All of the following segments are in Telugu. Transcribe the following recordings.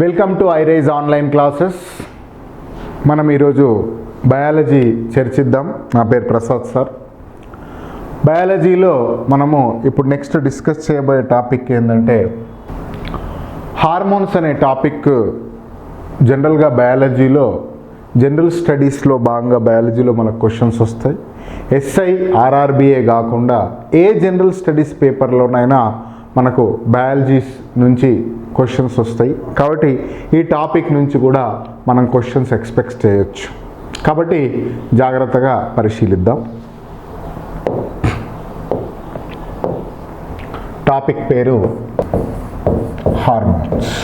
Welcome to high rise online classes. మనం ఈరోజు బయాలజీ చర్చిద్దాం. నా పేరు ప్రసాద్ సార్. బయాలజీలో మనము ఇప్పుడు నెక్స్ట్ డిస్కస్ చేయబోయే టాపిక్ ఏంటంటే హార్మోన్స్ అనే టాపిక్. జనరల్గా బయాలజీలో జనరల్ స్టడీస్లో భాగంగా బయాలజీలో మనకు క్వశ్చన్స్ వస్తాయి. ఎస్ఐ ఆర్ఆర్బిఏ కాకుండా ఏ జనరల్ స్టడీస్ పేపర్లోనైనా మనకు బయాలజీ నుంచి క్వశ్చన్స్ వస్తాయి. కాబట్టి ఈ టాపిక్ నుంచి కూడా మనం క్వశ్చన్స్ ఎక్స్పెక్ట్ చేయొచ్చు. కాబట్టి జాగ్రత్తగా పరిశీలిద్దాం. టాపిక్ పేరు హార్మోన్స్.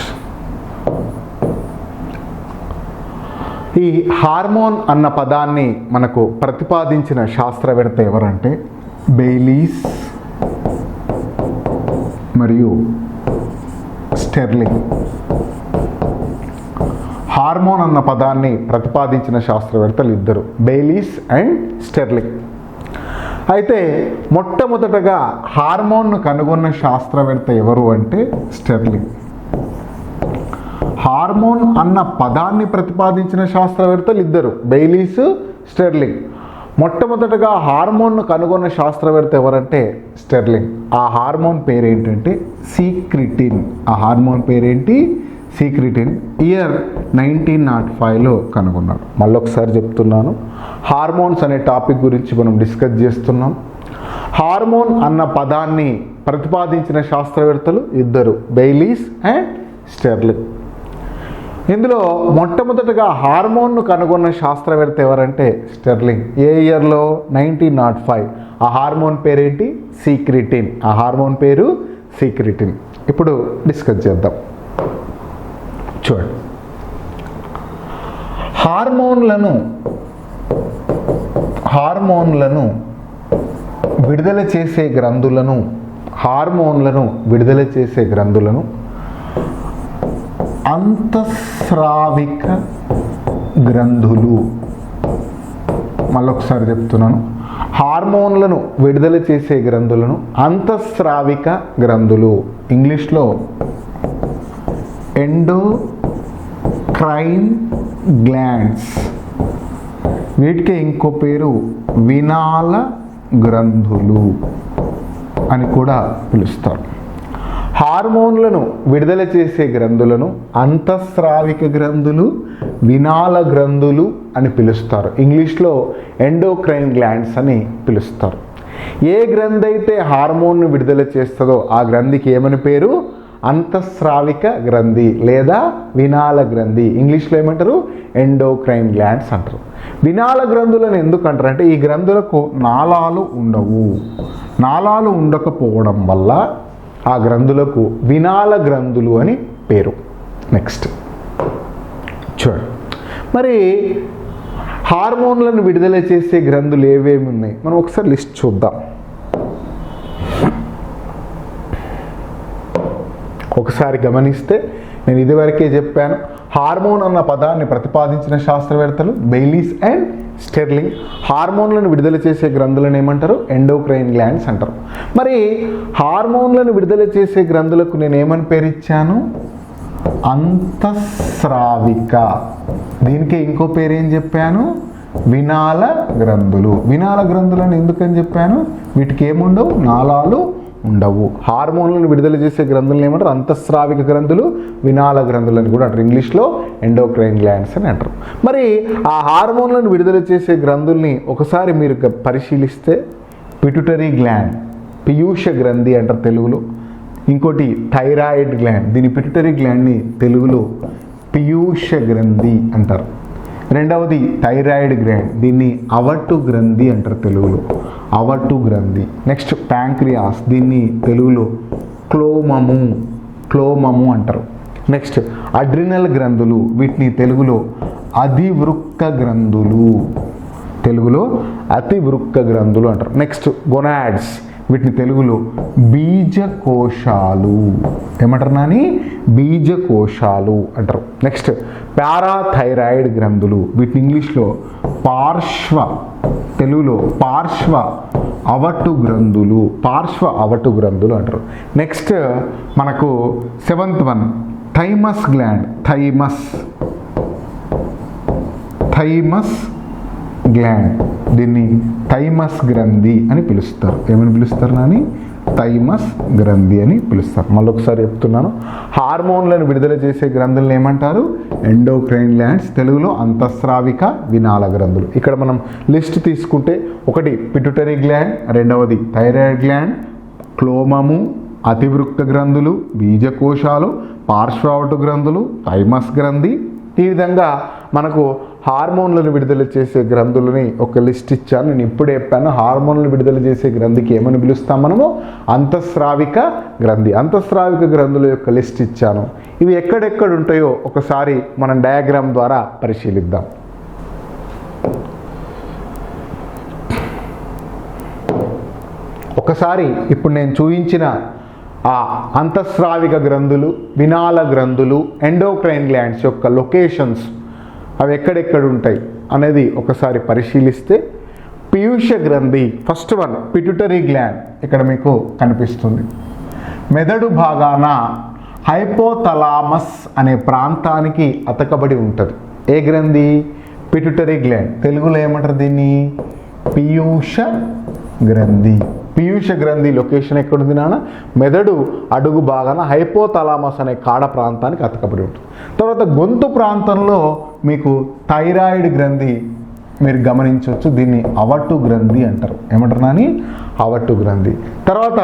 ఈ హార్మోన్ అన్న పదాన్ని మనకు ప్రతిపాదించిన శాస్త్రవేత్త ఎవరంటే బెయిలీస్ మరియు స్టెర్లింగ్. హార్మోన్ అన్న పదాన్ని ప్రతిపాదించిన శాస్త్రవేత్తలు ఇద్దరు, బెయిలీస్ అండ్ స్టెర్లింగ్. అయితే మొట్టమొదటగా హార్మోన్ను కనుగొన్న శాస్త్రవేత్త ఎవరు అంటే స్టెర్లింగ్. హార్మోన్ అన్న పదాన్ని ప్రతిపాదించిన శాస్త్రవేత్తలు ఇద్దరు, బెయిలీస్, స్టెర్లింగ్. మొట్టమొదటగా హార్మోన్ను కనుగొన్న శాస్త్రవేత్త ఎవరంటే స్టెర్లింగ్. ఆ హార్మోన్ పేరేంటంటే సీక్రిటిన్. ఆ హార్మోన్ పేరేంటి? సీక్రిటిన్. ఇయర్ 1905లో కనుగొన్నాడు. మళ్ళొకసారి చెప్తున్నాను, హార్మోన్స్ అనే టాపిక్ గురించి మనం డిస్కస్ చేస్తున్నాం. హార్మోన్ అన్న పదాన్ని ప్రతిపాదించిన శాస్త్రవేత్తలు ఇద్దరు, బెయిలీస్ అండ్ స్టెర్లింగ్. ఇందులో మొట్టమొదటగా హార్మోన్ను కనుగొన్న శాస్త్రవేత్త ఎవరంటే స్టెర్లింగ్. ఏ ఇయర్లో? 1905. ఆ హార్మోన్ పేరేంటి? సీక్రిటిన్. ఆ హార్మోన్ పేరు సీక్రిటిన్. ఇప్పుడు డిస్కస్ చేద్దాం. చూడండి, హార్మోన్లను విడుదల చేసే గ్రంథులను అంతఃస్రావిక గ్రంథులు. మళ్ళొకసారి చెప్తున్నాను, హార్మోన్లను విడుదల చేసే గ్రంథులను అంతఃస్రావిక గ్రంథులు, ఇంగ్లీష్లో ఎండోక్రైన్ గ్లాండ్స్, వీటికి ఇంకో పేరు వినాళ గ్రంథులు అని కూడా పిలుస్తారు. హార్మోన్లను విడుదల చేసే గ్రంథులను అంతఃస్రావిక గ్రంథులు, వినాళ గ్రంథులు అని పిలుస్తారు. ఇంగ్లీష్లో ఎండోక్రైన్ గ్లాండ్స్ అని పిలుస్తారు. ఏ గ్రంథి అయితే హార్మోన్ను విడుదల చేస్తుందో ఆ గ్రంథికి ఏమని పేరు? అంతఃస్రావిక గ్రంథి లేదా వినాళ గ్రంథి. ఇంగ్లీష్లో ఏమంటారు? ఎండోక్రైన్ గ్లాండ్స్ అంటారు. వినాళ గ్రంథులను ఎందుకు అంటారు అంటే ఈ గ్రంథులకు నాళాలు ఉండవు. నాళాలు ఉండకపోవడం వల్ల ఆ గ్రంథులకు వినాళ గ్రంథులు అని పేరు. నెక్స్ట్ చూడండి, మరి హార్మోన్లను విడుదల చేసే గ్రంథులు ఏవేమి ఉన్నాయి మనం ఒకసారి లిస్ట్ చూద్దాం. ఒకసారి గమనిస్తే నేను ఇదివరకే చెప్పాను, హార్మోన్ అన్న పదాన్ని ప్రతిపాదించిన శాస్త్రవేత్తలు బెయిలీస్ అండ్ స్టెర్లింగ్. హార్మోన్లను విడుదల చేసే గ్రంథులను ఏమంటారు? ఎండోక్రైన్ గ్లాండ్స్ అంటారు. మరి హార్మోన్లను విడుదల చేసే గ్రంథులకు నేను ఏమని పేరు ఇచ్చాను? అంతఃస్రావిక. దీనికి ఇంకో పేరు ఏం చెప్పాను? వినాళ గ్రంథులు. వినాళ గ్రంథులను ఎందుకని చెప్పాను? వీటికి ఏముండవు? నాళాలు ఉండవు. హార్మోన్లను విడుదల చేసే గ్రంథులను ఏమంటారు? అంతఃస్రావిక గ్రంథులు, వినాళ గ్రంథులు అని కూడా అంటారు. ఇంగ్లీష్లో ఎండోక్రైన్ గ్లాండ్స్ అని అంటారు. మరి ఆ హార్మోన్లను విడుదల చేసే గ్రంథుల్ని ఒకసారి మీరు పరిశీలిస్తే పిట్యూటరీ గ్లాండ్, పీయూష గ్రంథి అంటారు తెలుగులో. ఇంకోటి థైరాయిడ్ గ్లాండ్, దీని పిట్యూటరీ గ్లాండ్ని తెలుగులో పీయూష గ్రంథి అంటారు. రెండవది థైరాయిడ్ గ్లాండ్, దీన్ని అవటు గ్రంథి అంటారు తెలుగులో, అవటు గ్రంథి. నెక్స్ట్ ప్యాంక్రియాస్, దీన్ని తెలుగులో క్లోమము అంటారు. నెక్స్ట్ అడ్రినల్ గ్రంథులు, వీటిని తెలుగులో అధివృక్క గ్రంథులు, తెలుగులో అతివృక్క గ్రంథులు అంటారు. నెక్స్ట్ గొనాడ్స్, వీటిని తెలుగులో బీజకోశాలు ఏమంటారు నాని? బీజకోశాలు అంటారు. నెక్స్ట్ పారాథైరాయిడ్ గ్రంథులు, వీటిని ఇంగ్లీష్లో తెలుగులో పార్శ్వ అవటు గ్రంథులు అంటారు. నెక్స్ట్ మనకు 7th one thymus gland, thymus gland, దీన్ని థైమస్ గ్రంథి అని పిలుస్తారు. ఏమని పిలుస్తారు నాని? థైమస్ గ్రంథి అని పిలుస్తారు. మళ్ళీ ఒకసారి చెప్తున్నాను, హార్మోన్లను విడుదల చేసే గ్రంథులను ఏమంటారు? ఎండోక్రైన్ గ్లాండ్స్, తెలుగులో అంతఃస్రావిక వినాళ గ్రంథులు. ఇక్కడ మనం లిస్ట్ తీసుకుంటే, ఒకటి పిట్యూటరీ గ్లాండ్, రెండవది థైరాయిడ్ గ్లాండ్, క్లోమము, అతివృక్త గ్రంథులు, బీజకోశాలు, పార్శ్వవటు గ్రంథులు, థైమస్ గ్రంథి. ఈ విధంగా మనకు హార్మోన్లను విడుదల చేసే గ్రంథులని ఒక లిస్ట్ ఇచ్చాను. నేను ఇప్పుడు చెప్పాను, హార్మోన్లను విడుదల చేసే గ్రంథికి ఏమని పిలుస్తాం మనము? అంతఃస్రావిక గ్రంథి. అంతఃస్రావిక గ్రంథుల యొక్క లిస్ట్ ఇచ్చాను. ఇవి ఎక్కడెక్కడ ఉంటాయో ఒకసారి మనం డయాగ్రామ్ ద్వారా పరిశీలిద్దాం. ఒకసారి ఇప్పుడు నేను చూపించిన ఆ అంతఃస్రావిక గ్రంథులు, వినాళ గ్రంథులు, ఎండోక్రైన్ గ్లాండ్స్ యొక్క లొకేషన్స్ అవి ఎక్కడెక్కడ ఉంటాయి అనేది ఒకసారి పరిశీలిస్తే, పీయూష గ్రంథి ఫస్ట్ వన్ పిట్యూటరీ గ్లాండ్ ఇక్కడ మీకు కనిపిస్తుంది. మెదడు భాగాన హైపోథలామస్ అనే ప్రాంతానికి అతకబడి ఉంటుంది. ఏ గ్రంథి? Pituitary gland. తెలుగులో ఏమంటారు దీన్ని? పీయూష గ్రంథి. పీయూష గ్రంథి లొకేషన్ ఎక్కడుంది నాన్న? మెదడు అడుగు భాగాన హైపోథలామస్ అనే కాడ ప్రాంతానికి అతకబడి ఉంటుంది. తర్వాత గొంతు ప్రాంతంలో మీకు థైరాయిడ్ గ్రంథి మీరు గమనించవచ్చు. దీన్ని అవటు గ్రంథి అంటారు. ఏమంటారు నాని? అవటు గ్రంథి. తర్వాత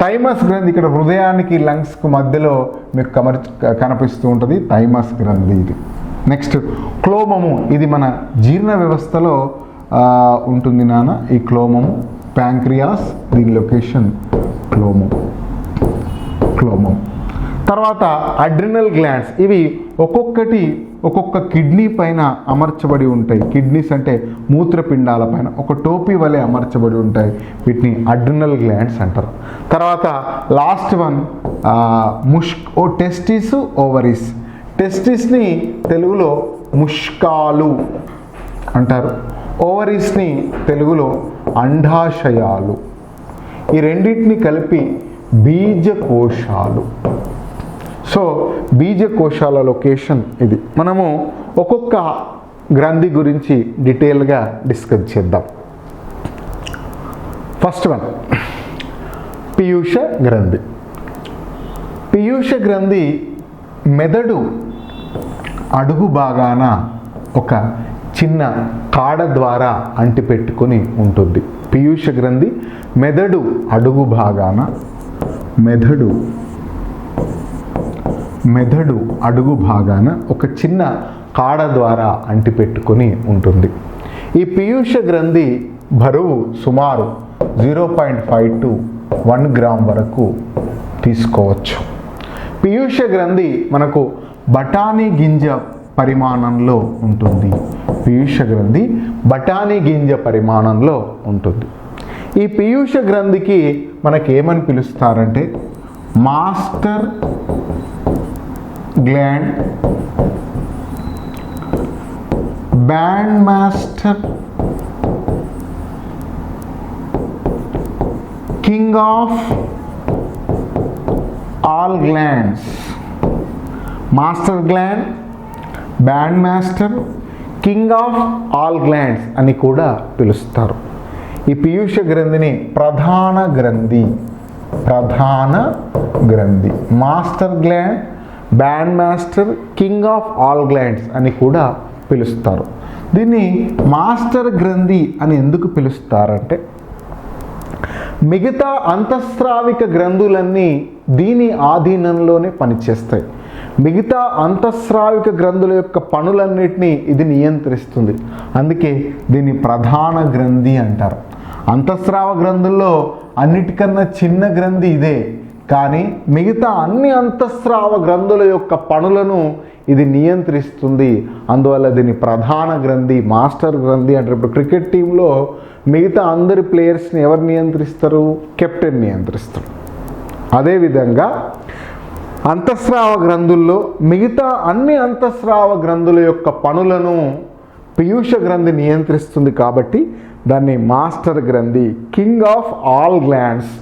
థైమస్ గ్రంథి ఇక్కడ హృదయానికి లంగ్స్కు మధ్యలో మీకు కనిపిస్తూ ఉంటుంది. థైమస్ గ్రంథి ఇది. నెక్స్ట్ క్లోమము, ఇది మన జీర్ణ వ్యవస్థలో ఉంటుంది నాన్న. ఈ క్లోమము ప్యాంక్రియాస్, దీని లొకేషన్ క్లోమం. తర్వాత అడ్రినల్ గ్లాండ్స్, ఇవి ఒక్కొక్కటి ఒక్కొక్క కిడ్నీ పైన అమర్చబడి ఉంటాయి. కిడ్నీస్ అంటే మూత్రపిండాల పైన ఒక టోపీ వలె అమర్చబడి ఉంటాయి. వీటిని అడ్రినల్ గ్లాండ్స్ అంటారు. తర్వాత లాస్ట్ వన్ టెస్టిస్, ఓవరీస్. టెస్టిస్ని తెలుగులో ముష్కాలు అంటారు. ఓవరీస్ని తెలుగులో అండాశయాలు. ఈ రెండింటిని కలిపి బీజకోశాలు. సో బీజకోశాల లొకేషన్ ఇది. మనము ఒక్కొక్క గ్రంథి గురించి డీటెయిల్గా డిస్కస్ చేద్దాం. ఫస్ట్ వన్ పీయూష గ్రంథి. పీయూష గ్రంథి మెదడు అడుగు భాగాన ఒక చిన్న కాడ ద్వారా అంటిపెట్టుకొని ఉంటుంది. పీయూష గ్రంథి మెదడు అడుగు భాగాన మెదడు అడుగు భాగాన ఒక చిన్న కాడ ద్వారా అంటిపెట్టుకొని ఉంటుంది. ఈ పీయూష గ్రంథి బరువు సుమారు 0.5 to 1 గ్రామ్ వరకు తీసుకోవచ్చు. పీయూష గ్రంథి మనకు బఠానీ గింజ పరిమాణంలో ఉంటుంది. పీయూష గ్రంథి బఠానీ గింజ పరిమాణంలో ఉంటుంది. ఈ పీయూష గ్రంథికి మనకి ఏమని పిలుస్తారంటే master gland, band master, king of all glands. Master gland, band master, king of all glands అని కూడా పిలుస్తారు. ఈ పీయూష గ్రంథిని ప్రధాన గ్రంథి, master gland, band master, king of all glands అని కూడా పిలుస్తారు. దీన్ని మాస్టర్ గ్రంథి అని ఎందుకు పిలుస్తారంటే మిగతా అంతఃస్రావిక గ్రంథులన్నీ దీని ఆధీనంలోనే పనిచేస్తాయి. మిగతా అంతఃస్రావిక గ్రంథుల యొక్క పనులన్నిటినీ ఇది నియంత్రిస్తుంది. అందుకే దీన్ని ప్రధాన గ్రంథి అంటారు. అంతఃస్రావ గ్రంథుల్లో అన్నిటికన్నా చిన్న గ్రంథి ఇదే. కానీ మిగతా అన్ని అంతఃస్రావ గ్రంథుల యొక్క పనులను ఇది నియంత్రిస్తుంది. అందువల్ల దీన్ని ప్రధాన గ్రంథి, మాస్టర్ గ్రంథి అంటారు. ఇప్పుడు క్రికెట్ టీంలో మిగతా అందరి ప్లేయర్స్ని ఎవరు నియంత్రిస్తారు? కెప్టెన్ నియంత్రిస్తారు. అదేవిధంగా అంతఃస్రావ గ్రంథుల్లో మిగతా అన్ని అంతఃస్రావ గ్రంథుల యొక్క పనులను పీయూష గ్రంథి నియంత్రిస్తుంది. కాబట్టి దాన్ని మాస్టర్ గ్రంథి, king of all glands,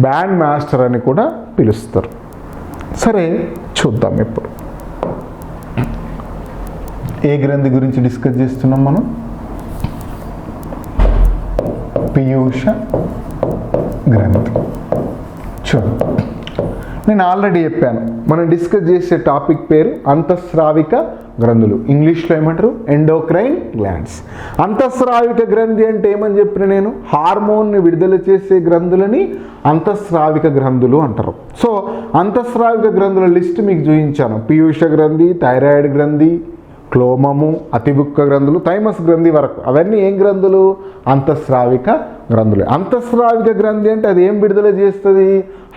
band master అని కూడా పిలుస్తారు. సరే చూద్దాం ఇప్పుడు. ఏ గ్రంథి గురించి డిస్కస్ చేస్తున్నాం మనం? పీయూష గ్రంథి. చూడండి, నేను ఆల్రెడీ చెప్పాను, మనం డిస్కస్ చేసే టాపిక్ పేరు అంతఃస్రావిక గ్రంథులు. ఇంగ్లీష్లో ఏమంటారు? Endocrine glands. అంతఃస్రావిక గ్రంథి అంటే ఏమని చెప్పిన నేను? హార్మోన్ని విడుదల చేసే గ్రంథులని అంతఃస్రావిక గ్రంథులు అంటారు. సో అంతఃస్రావిక గ్రంథుల లిస్ట్ మీకు చూపించాను. పీయూష గ్రంథి, థైరాయిడ్ గ్రంథి, క్లోమము, అతిబుక్క గ్రంథులు, థైమస్ గ్రంథి వరకు అవన్నీ ఏం గ్రంథులు? అంతఃస్రావిక గ్రంథులు. అంతఃస్రావిక గ్రంథి అంటే అది ఏం విడుదల చేస్తుంది?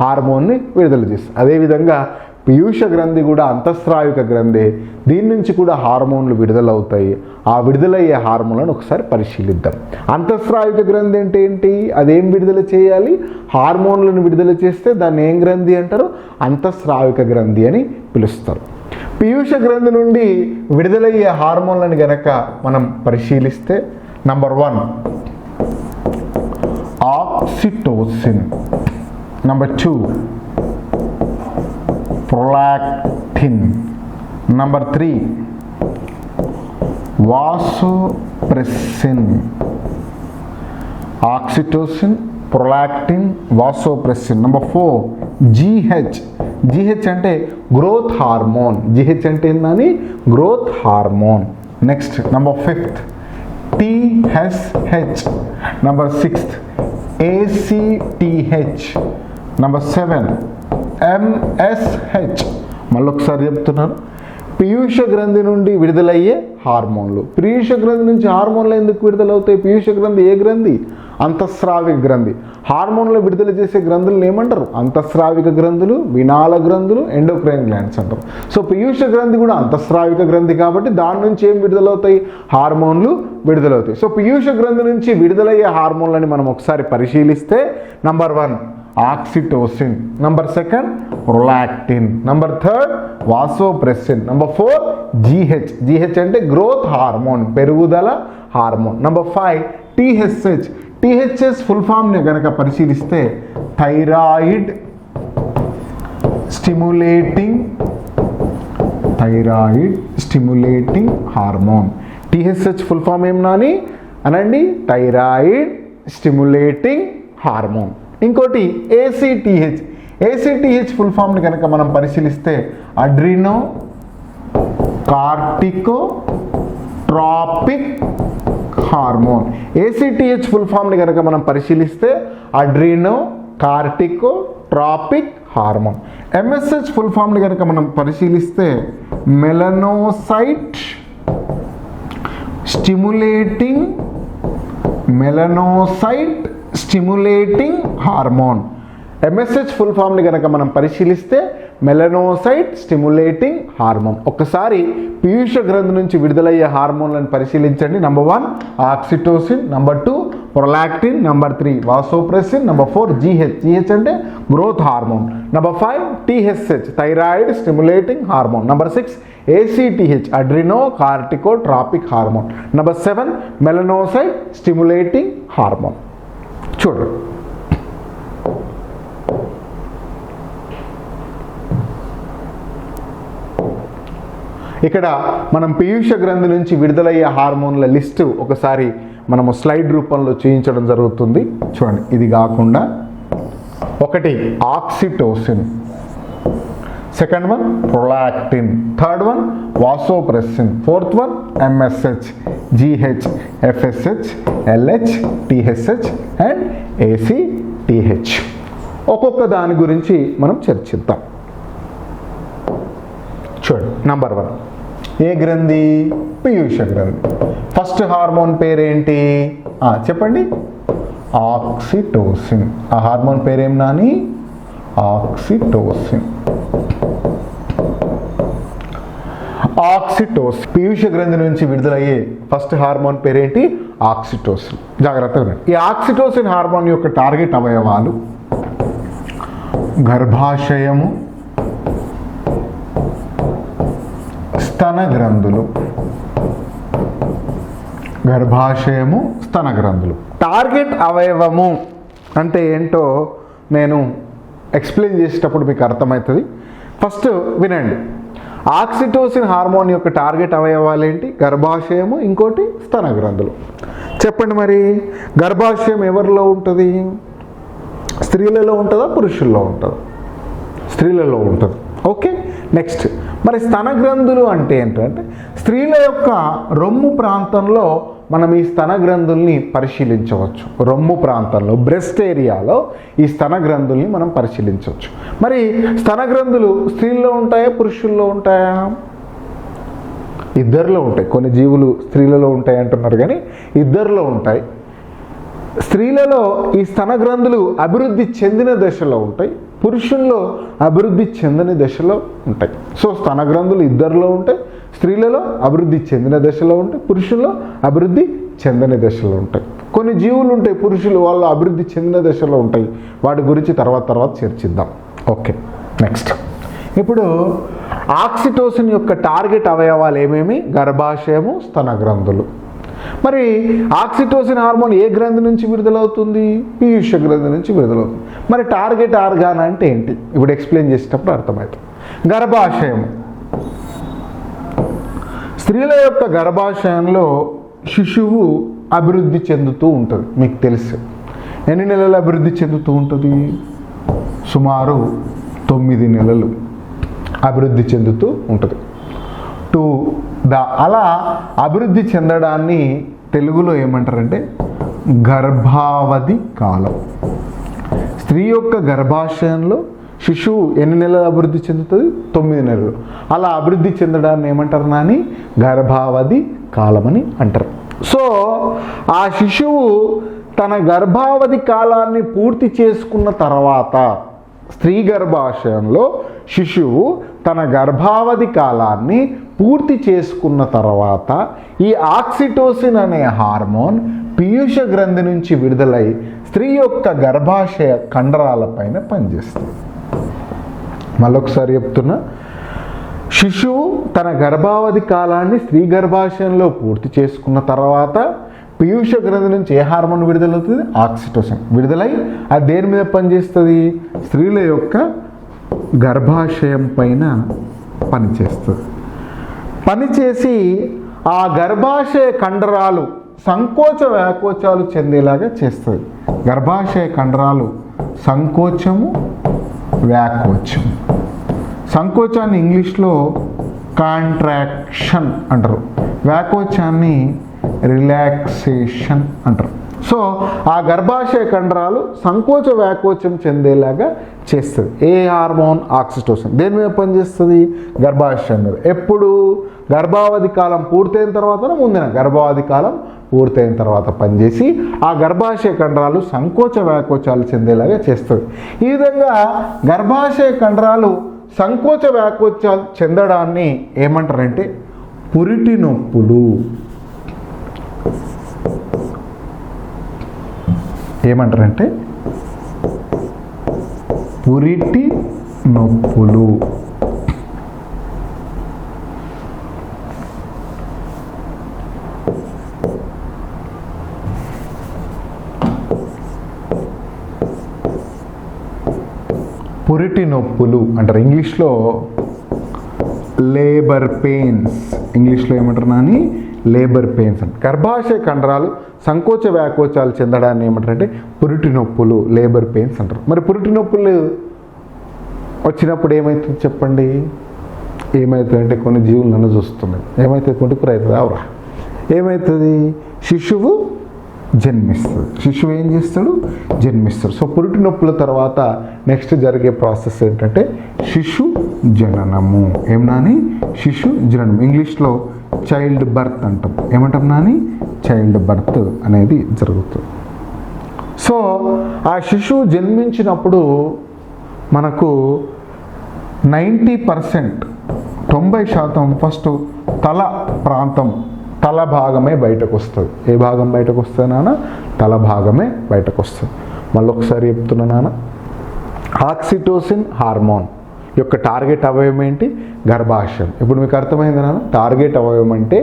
హార్మోన్ని విడుదల చేస్తుంది. అదేవిధంగా పీయూష గ్రంథి కూడా అంతఃస్రావిక గ్రంథి. దీని నుంచి కూడా హార్మోన్లు విడుదలవుతాయి. ఆ విడుదలయ్యే హార్మోన్లను ఒకసారి పరిశీలిద్దాం. అంతఃస్రావిక గ్రంథి అంటే ఏంటి? అదేం విడుదల చేయాలి? హార్మోన్లను విడుదల చేస్తే దాన్ని ఏం గ్రంథి అంటారు? అంతఃస్రావిక గ్రంథి అని పిలుస్తారు. పీయూష గ్రంథి నుండి విడుదలయ్యే హార్మోన్లను గనక మనం పరిశీలిస్తే, number 1 oxytocin, number 2 prolactin, number 3 vasopressin. Oxytocin, prolactin, vasopressin. Number 4 GH. GH అంటే గ్రోత్ హార్మోన్. GH అంటే ఏందని? Growth hormone. Next number 5th TSH. Number 6th ACTH. Number 7 MSH. మళ్ళీ ఒకసారి చెప్తున్నాను, పీయూష గ్రంథి నుండి విడుదలయ్యే హార్మోన్లు. పీయూష గ్రంథి నుంచి హార్మోన్లు ఎందుకు విడుదలవుతాయి? పీయూష గ్రంథి ఏ గ్రంథి? అంతఃస్రావిక గ్రంథి. హార్మోన్లు విడుదల చేసే గ్రంథులను ఏమంటారు? అంతఃస్రావిక గ్రంథులు, వినాల గ్రంథులు, ఎండోక్రైన్ గ్లాండ్స్ అంటారు. సో పీయూష గ్రంథి కూడా అంతఃస్రావిక గ్రంథి కాబట్టి దాని నుంచి ఏం విడుదలవుతాయి? హార్మోన్లు విడుదలవుతాయి. సో పీయూష గ్రంథి నుంచి విడుదలయ్యే హార్మోన్లని మనం ఒకసారి పరిశీలిస్తే, number 1 oxytocin, number 2 prolactin, number 3 vasopressin, number 4 GH. GH అంటే గ్రోత్ హార్మోన్, పెరుగుదల hormone. Number 5 TSH. THS full ఫామ్ని కనుక పరిశీలిస్తే thyroid stimulating hormone. TSH full form ఏం నాని అనండి? Thyroid stimulating hormone. ఇంకోటి ACTH. ACTH ఫుల్ ఫామ్ని కనుక మనం పరిశీలిస్తే adreno corticotropic hormone. ACTH full ఫామ్ని కనుక మనం పరిశీలిస్తే adreno corticotropic hormone. MSH full ఫామ్ని కనుక మనం పరిశీలిస్తే melanocyte stimulating hormone. MSH full ఫామ్ని కనుక మనం పరిశీలిస్తే మెలనోసైట్ స్టిమ్యులేటింగ్ హార్మోన్. ఒక్కసారి పీయూష గ్రంథి నుంచి విడుదలయ్యే హార్మోన్లను పరిశీలించండి. Number 1 oxytocin, number 2 prolactin, number 3 vasopressin, number 4 GH. GH అంటే growth hormone. Number 5 TSH thyroid stimulating hormone. Number 6 ACTH adreno corticotropic hormone. Number 7 melanocyte stimulating hormone. చూడండి, ఇక్కడ మనం పీయూష గ్రంథి నుంచి విడుదలయ్యే హార్మోన్ల లిస్టు ఒకసారి మనము స్లైడ్ రూపంలో చూపించడం జరుగుతుంది. చూడండి, ఇది కాకుండా 1 oxytocin, second 1 prolactin, third 1 vasopressin, fourth 1 MSH, GH, FSH, LH, TSH and ACTH. ఒక్కొక్క దాని గురించి మనం చర్చిద్దాం. చూడండి, నంబర్ 1 ఏ గ్రంథి? పీయూష గ్రంథి. ఫస్ట్ హార్మోన్ పేరేంటి చెప్పండి? ఆక్సిటోసిన్. ఆ హార్మోన్ పేరేం నాని? ఆక్సిటోసిన్. ఆక్సిటోసిన్ పీయూష గ్రంథి నుంచి విడుదలయ్యే ఫస్ట్ హార్మోన్ పేరేంటి? ఆక్సిటోసిన్. జాగ్రత్తగా, ఈ ఆక్సిటోసిన్ హార్మోన్ యొక్క టార్గెట్ అవయవాలు గర్భాశయము, స్తన గ్రంథులు. గర్భాశయము, స్తన గ్రంథులు. టార్గెట్ అవయవము అంటే ఏంటో నేను ఎక్స్ప్లెయిన్ చేసేటప్పుడు మీకు అర్థమవుతుంది. ఫస్ట్ వినండి, ఆక్సిటోసిన్ హార్మోన్ యొక్క టార్గెట్ అవయవాలు ఏంటి? గర్భాశయము, ఇంకోటి స్తన గ్రంథులు. చెప్పండి మరి, గర్భాశయం ఎవరిలో ఉంటుంది? స్త్రీలలో ఉంటుందా, పురుషుల్లో ఉంటుందా? స్త్రీలలో ఉంటుంది. ఓకే, నెక్స్ట్ మరి స్తన గ్రంథులు అంటే ఏంటంటే స్త్రీల యొక్క రొమ్ము ప్రాంతంలో మనం ఈ స్తన గ్రంథుల్ని పరిశీలించవచ్చు. రొమ్ము ప్రాంతంలో, బ్రెస్ట్ ఏరియాలో ఈ స్తన గ్రంథుల్ని మనం పరిశీలించవచ్చు. మరి స్తన గ్రంథులు స్త్రీల్లో ఉంటాయా, పురుషుల్లో ఉంటాయా? ఇద్దరిలో ఉంటాయి. కొన్ని జీవులు స్త్రీలలో ఉంటాయి అంటున్నారు, కానీ ఇద్దరిలో ఉంటాయి. స్త్రీలలో ఈ స్తన గ్రంథులు అభివృద్ధి చెందిన దశలో ఉంటాయి, పురుషుల్లో అభివృద్ధి చెందని దశలో ఉంటాయి. సో స్తన గ్రంథులు ఇద్దరిలో ఉంటాయి, స్త్రీలలో అభివృద్ధి చెందిన దశలో ఉంటాయి, పురుషుల్లో అభివృద్ధి చెందని దశలో ఉంటాయి. కొన్ని జీవులు ఉంటాయి పురుషులు, వాళ్ళు అభివృద్ధి చెందిన దశలో ఉంటాయి. వాటి గురించి తర్వాత చర్చిద్దాం. ఓకే, నెక్స్ట్ ఇప్పుడు ఆక్సిటోసిన్ యొక్క టార్గెట్ అవయవాలు ఏమేమి? గర్భాశయము, స్తన గ్రంథులు. మరి ఆక్సిటోసిన్ హార్మోన్ ఏ గ్రంథి నుంచి విడుదలవుతుంది? పీయూష గ్రంథి నుంచి విడుదలవుతుంది. మరి టార్గెట్ ఆర్గాన్ అంటే ఏంటి? ఇప్పుడు ఎక్స్ప్లెయిన్ చేసేటప్పుడు అర్థమవుతుంది. గర్భాశయం, స్త్రీల యొక్క గర్భాశయంలో శిశువు అభివృద్ధి చెందుతూ ఉంటుంది. మీకు తెలుసు ఎన్ని నెలలు అభివృద్ధి చెందుతూ ఉంటుంది? సుమారు 9 నెలలు అభివృద్ధి చెందుతూ ఉంటుంది. అలా అభివృద్ధి చెందడాన్ని తెలుగులో ఏమంటారంటే గర్భావధి కాలం. స్త్రీ యొక్క గర్భాశయంలో శిశువు ఎన్ని నెలలు అభివృద్ధి చెందుతుంది? 9 నెలలు. అలా అభివృద్ధి చెందడాన్ని ఏమంటారు నాని? గర్భావధి కాలమని అంటారు. సో ఆ శిశువు తన గర్భావధి కాలాన్ని పూర్తి చేసుకున్న తర్వాత, స్త్రీ గర్భాశయంలో శిశువు తన గర్భావధి కాలాన్ని పూర్తి చేసుకున్న తర్వాత ఈ ఆక్సిటోసిన్ అనే హార్మోన్ పీయూష గ్రంథి నుంచి విడుదలై స్త్రీ యొక్క గర్భాశయ కండరాలపైన పనిచేస్తుంది. మళ్ళొకసారి చెప్తున్నా, శిశువు తన గర్భావధి కాలాన్ని స్త్రీ గర్భాశయంలో పూర్తి చేసుకున్న తర్వాత పీయూష గ్రంథి నుంచి ఏ హార్మోన్ విడుదలవుతుంది? ఆక్సిటోసిన్ విడుదలై అది దేని మీద పనిచేస్తుంది? స్త్రీల యొక్క గర్భాశయం పైన పనిచేస్తుంది. పనిచేసి ఆ గర్భాశయ కండరాలు సంకోచ వ్యాకోచాలు చెందేలాగా చేస్తుంది. గర్భాశయ కండరాలు సంకోచము, వ్యాకోచం. సంకోచాన్ని ఇంగ్లీష్లో కాంట్రాక్షన్ అంటారు, వ్యాకోచాన్ని రిలాక్సేషన్ అంటారు. సో ఆ గర్భాశయ కండరాలు సంకోచ వ్యాకోచం చెందేలాగా చేస్తుంది. ఏ హార్మోన్? ఆక్సిటోసిన్. దేని మీద పనిచేస్తుంది? గర్భాశయం మీద. ఎప్పుడు? గర్భావధి కాలం పూర్తయిన తర్వాత, ముందున గర్భావధి కాలం పూర్తయిన తర్వాత పనిచేసి ఆ గర్భాశయ కండరాలు సంకోచ వ్యాకోచాలు చెందేలాగా చేస్తుంది. ఈ విధంగా గర్భాశయ కండరాలు సంకోచ వ్యాకోచాలు చెందడాన్ని ఏమంటారంటే పురిటి నొప్పులు. ఏమంటారంటే పురిటి నొప్పులు. పురిటి నొప్పులు అంటారు. ఇంగ్లీష్లో లేబర్ పెయిన్స్. ఇంగ్లీష్లో ఏమంటారు నాని? లేబర్ పెయిన్స్ అంట. గర్భాశయ కండరాలు సంకోచ వ్యాకోచాలు చెందడాన్ని ఏమంటారంటే పురిటి నొప్పులు, లేబర్ పెయిన్స్ అంటారు. మరి పురిటి నొప్పులు వచ్చినప్పుడు ఏమవుతుంది చెప్పండి? ఏమవుతుందంటే కొన్ని జీవులు నన్ను చూస్తున్నాయి. ఏమవుతుంది? కొడుకురు అవుతుంది అవరా. ఏమవుతుంది? శిశువు జన్మిస్తుంది. శిశువు ఏం చేస్తాడు? జన్మిస్తాడు. సో పురిటి నొప్పుల తర్వాత నెక్స్ట్ జరిగే ప్రాసెస్ ఏంటంటే శిశు జననము. ఏం నాని? శిశు జననం. ఇంగ్లీష్లో చైల్డ్ బర్త్ అంటాం. ఏమంటాం నాని? చైల్డ్ బర్త్ అనేది జరుగుతుంది. సో ఆ శిశువు జన్మించినప్పుడు మనకు 90%, 90% ఫస్ట్ తల ప్రాంతం, తల భాగమే బయటకు వస్తుంది. ఏ భాగం బయటకు వస్తుంది నాన్న? తల భాగమే బయటకు వస్తుంది. మళ్ళీ ఒకసారి చెప్తున్నా నాన్న, ఆక్సిటోసిన్ హార్మోన్ యొక్క టార్గెట్ అవయవం ఏంటి? గర్భాశయం. ఇప్పుడు మీకు అర్థమైంది నాన్న? టార్గెట్ అవయవం అంటే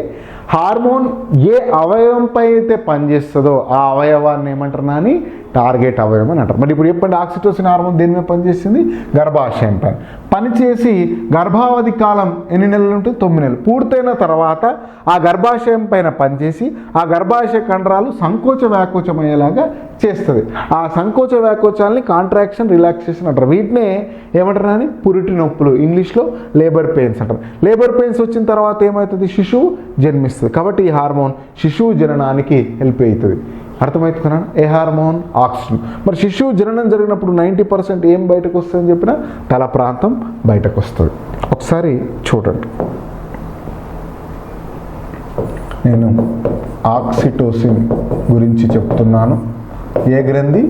హార్మోన్ ఏ అవయవంపై అయితే పనిచేస్తుందో ఆ అవయవాన్ని ఏమంటారు నాని టార్గెట్ అవయవం అని అంటారు. మరి ఇప్పుడు చెప్పండి, ఆక్సిటోసిన్ హార్మోన్ దేని మీద పనిచేసింది? గర్భాశయం పైన పనిచేసి గర్భావధి కాలం ఎన్ని నెలలు ఉంటుంది? 9 నెలలు. పూర్తయిన తర్వాత ఆ గర్భాశయం పైన పనిచేసి ఆ గర్భాశయ కండరాలు సంకోచ వ్యాకోచం అయ్యేలాగా చేస్తుంది. ఆ సంకోచ వ్యాకోచాలని కాంట్రాక్షన్ రిలాక్సేషన్ అంటారు. వీటినే ఏమంటారు అని? పురిటి నొప్పులు, ఇంగ్లీష్లో లేబర్ పెయిన్స్ అంటారు. లేబర్ పెయిన్స్ వచ్చిన తర్వాత ఏమవుతుంది? శిశువు జన్మిస్తుంది. కాబట్టి ఈ హార్మోన్ శిశువు జననానికి హెల్ప్ అవుతుంది. అర్థమవుతుందా? ఏ హార్మోన్? ఆక్సిజన్. మరి శిశువు జననం జరిగినప్పుడు 90% ఏం బయటకు వస్తుందని చెప్పిన తల ప్రాంతం బయటకు వస్తుంది. ఒకసారి చూడండి, నేను ఆక్సిటోసిన్ గురించి చెప్తున్నాను. ఏ గ్రంథి?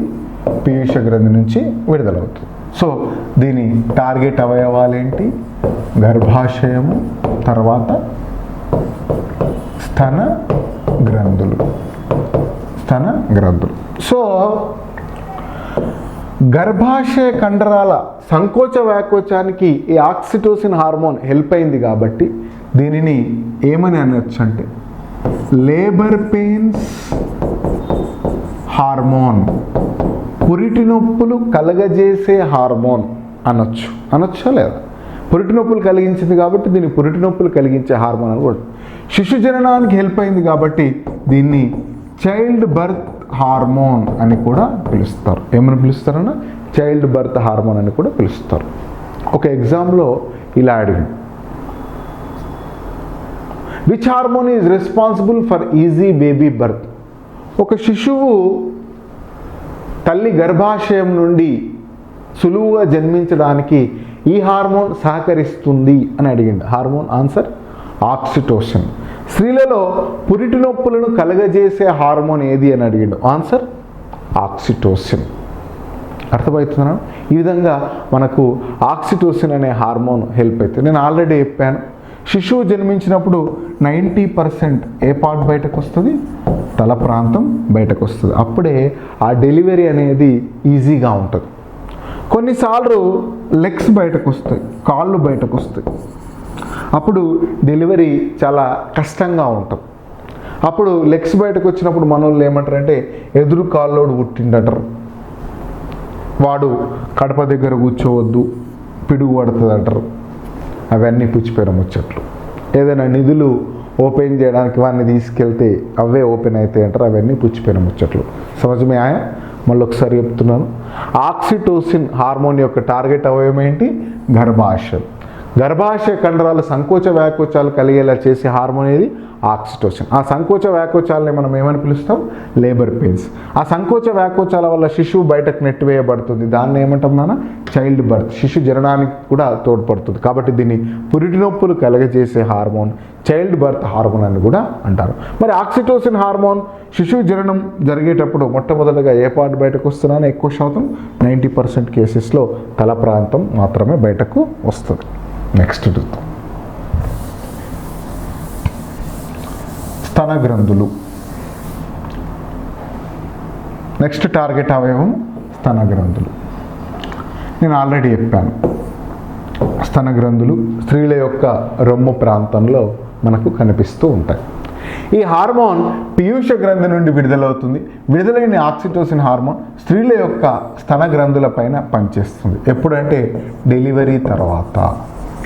పీయూష గ్రంథి నుంచి విడుదలవుతుంది. సో దీని టార్గెట్ అవయవాలేంటి? గర్భాశయము, తర్వాత స్తన గ్రంథులు. సో గర్భాశయ కండరాల సంకోచ వ్యాకోచానికి ఈ ఆక్సిటోసిన్ హార్మోన్ హెల్ప్ అయింది కాబట్టి దీనిని ఏమని అనొచ్చు అంటే లేబర్ పెయిన్స్ హార్మోన్, పురిటి నొప్పులు కలగజేసే హార్మోన్ అనొచ్చా లేదా? పురిటి నొప్పులు కలిగించింది కాబట్టి దీన్ని పురిటి నొప్పులు కలిగించే హార్మోన్ అని కూడా. శిశు జననానికి హెల్ప్ అయింది కాబట్టి దీన్ని చైల్డ్ బర్త్ హార్మోన్ అని కూడా పిలుస్తారు. ఏమని పిలుస్తారన్న? చైల్డ్ బర్త్ హార్మోన్ అని కూడా పిలుస్తారు. ఒక ఎగ్జామ్లో ఇలా అడిగింది, which hormone is responsible for easy baby birth? ఒక శిశువు తల్లి గర్భాశయం నుండి సులువుగా జన్మించడానికి ఈ హార్మోన్ సహకరిస్తుంది అని అడిగింది. Hormone answer oxytocin. స్త్రీలలో పురిటి నొప్పులను కలగజేసే హార్మోన్ ఏది అని అడిగిండు. Answer oxytocin. అర్థమవుతుందా? ఈ విధంగా మనకు ఆక్సిటోసిన్ అనే హార్మోన్ హెల్ప్ అవుతుంది. నేను ఆల్రెడీ చెప్పాను, శిశువు జన్మించినప్పుడు 90% ఏ పార్ట్ బయటకు వస్తుంది? తల ప్రాంతం బయటకు వస్తుంది. అప్పుడే ఆ డెలివరీ అనేది ఈజీగా ఉంటుంది. కొన్నిసార్లు లెగ్స్ బయటకు వస్తాయి, కాళ్ళు బయటకు వస్తాయి. అప్పుడు డెలివరీ చాలా కష్టంగా ఉంటుంది. అప్పుడు లెగ్స్ బయటకు వచ్చినప్పుడు మన వాళ్ళు ఏమంటారంటే ఎదురు కాళ్ళోడు పుట్టిండటరు, వాడు కడప దగ్గర కూర్చోవద్దు, పిడుగు పడుతుంది అంటారు. అవన్నీ పుచ్చిపోయిన ముచ్చట్లు. ఏదైనా నిధులు ఓపెన్ చేయడానికి వాడిని తీసుకెళ్తే అవే ఓపెన్ అవుతాయి అంటారు. అవన్నీ పుచ్చిపోయిన ముచ్చట్లు. సమజమే ఆయా? మళ్ళీ ఒకసారి చెప్తున్నాను, ఆక్సిటోసిన్ హార్మోన్ యొక్క టార్గెట్ అవయవం ఏంటి? గర్భాశయం. గర్భాశయ కండరాలు సంకోచ వ్యాకోచాలు కలిగేలా చేసే హార్మోన్ ఏది? ఆక్సిటోసిన్. ఆ సంకోచ వ్యాకోచాలని మనం ఏమని పిలుస్తాం? Labour pains. ఆ సంకోచ వ్యాకోచాల వల్ల శిశువు బయటకు నెట్టివేయబడుతుంది. దాన్ని ఏమంటాం నాన్న? Child birth. శిశు జననానికి కూడా తోడ్పడుతుంది. కాబట్టి దీన్ని పురిటి నొప్పులు కలగజేసే హార్మోన్ చైల్డ్ బర్త్ హార్మోన్ అని కూడా అంటారు. మరి ఆక్సిటోసిన్ హార్మోన్ శిశువు జననం జరిగేటప్పుడు మొట్టమొదటిగా ఏ పార్ట్ బయటకు వస్తుందని ఎక్కువ శాతం 90% కేసెస్లో తల ప్రాంతం మాత్రమే బయటకు వస్తుంది. నెక్స్ట్ చూద్దాం, స్తన గ్రంథులు. నెక్స్ట్ టార్గెట్ అవయవం స్తన గ్రంథులు. నేను ఆల్రెడీ చెప్పాను, స్తన గ్రంథులు స్త్రీల యొక్క రొమ్ము ప్రాంతంలో మనకు కనిపిస్తూ ఉంటాయి. ఈ హార్మోన్ పీయూష గ్రంథి నుండి విడుదలవుతుంది. విడుదలైన ఆక్సిటోసిన్ హార్మోన్ స్త్రీల యొక్క స్తన గ్రంథుల పైన పనిచేస్తుంది. ఎప్పుడంటే డెలివరీ తర్వాత.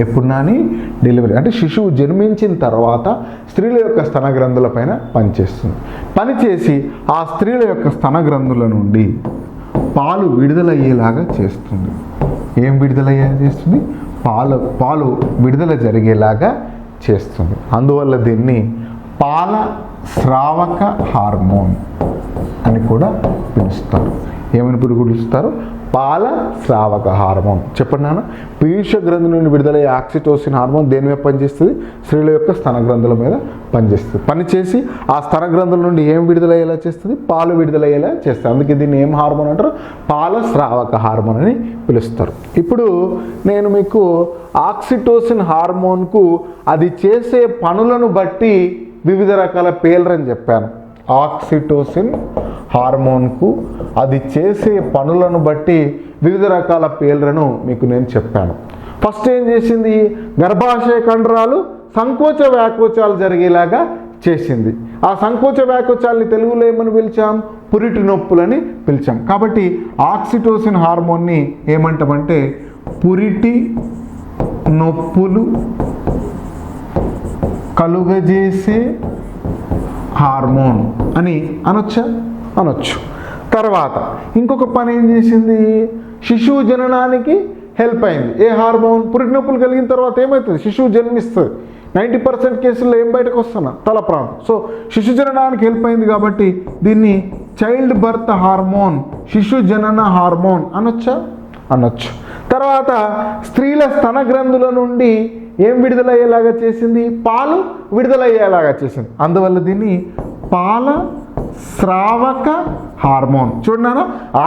ఎప్పుడు నాని? డెలివరీ అంటే శిశువు జన్మించిన తర్వాత స్త్రీల యొక్క స్తన గ్రంథుల పైన పనిచేస్తుంది. పనిచేసి ఆ స్త్రీల యొక్క స్తన గ్రంథుల నుండి పాలు విడుదలయ్యేలాగా చేస్తుంది. ఏం విడుదలయ్యేలా చేస్తుంది? పాలు విడుదల జరిగేలాగా చేస్తుంది. అందువల్ల దీన్ని పాల స్రావక హార్మోన్ అని కూడా పిలుస్తారు. ఏమని పిలుస్తారు? పాల స్రావక హార్మోన్. చెప్పండి నాన్న, పీయూష గ్రంథి నుండి విడుదలయ్యే ఆక్సిటోసిన్ హార్మోన్ దేని మీద పనిచేస్తుంది? స్త్రీల యొక్క స్తన గ్రంథుల మీద పనిచేస్తుంది. పనిచేసి ఆ స్తన గ్రంథుల నుండి ఏం విడుదలయ్యేలా చేస్తుంది? పాలు విడుదలయ్యేలా చేస్తుంది. అందుకే దీన్ని ఏం హార్మోన్ అంటారు? పాల స్రావక హార్మోన్ అని పిలుస్తారు. ఇప్పుడు నేను మీకు ఆక్సిటోసిన్ హార్మోన్కు అది చేసే పనులను బట్టి వివిధ రకాల పేర్లని చెప్పాను. ఆక్సిటోసిన్ హార్మోన్కు అది చేసే పనులను బట్టి వివిధ రకాల పేర్లను మీకు నేను చెప్పాను. ఫస్ట్ ఏం చేసింది? గర్భాశయ కండరాలు సంకోచ వ్యాకోచాలు జరిగేలాగా చేసింది. ఆ సంకోచ వ్యాకోచాలని తెలుగులో ఏమని పిలిచాం? పురిటి నొప్పులని పిలిచాం. కాబట్టి ఆక్సిటోసిన్ హార్మోన్ని ఏమంటామంటే పురిటి నొప్పులు కలుగజేసే హార్మోన్ అని అనొచ్చా? అనొచ్చు. తర్వాత ఇంకొక పని ఏం చేసింది? శిశువు జననానికి హెల్ప్ అయింది. ఏ హార్మోన్? పురిటి నొప్పులు కలిగిన తర్వాత ఏమవుతుంది? శిశువు జన్మిస్తుంది. 90% కేసుల్లో ఏం బయటకు వస్తున్నా? తల ప్రాంతం. సో శిశు జననానికి హెల్ప్ అయింది కాబట్టి దీన్ని చైల్డ్ బర్త్ హార్మోన్, శిశు జనన హార్మోన్ అనొచ్చా? అనొచ్చు. తర్వాత స్త్రీల స్తన గ్రంథుల నుండి ఏం విడుదలయ్యేలాగా చేసింది? పాలు విడుదలయ్యేలాగా చేసింది. అందువల్ల దీన్ని పాల స్రావక హార్మోన్. చూడనా,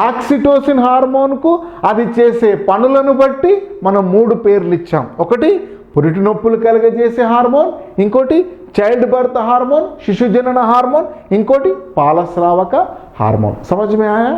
ఆక్సిటోసిన్ హార్మోన్కు అది చేసే పనులను బట్టి మనం 3 పేర్లు ఇచ్చాం. ఒకటి పురిటి నొప్పులు కలుగజేసే హార్మోన్, ఇంకోటి చైల్డ్ బర్త్ హార్మోన్, శిశు జనన హార్మోన్, ఇంకోటి పాలస్రావక హార్మోన్. సమझ में आया?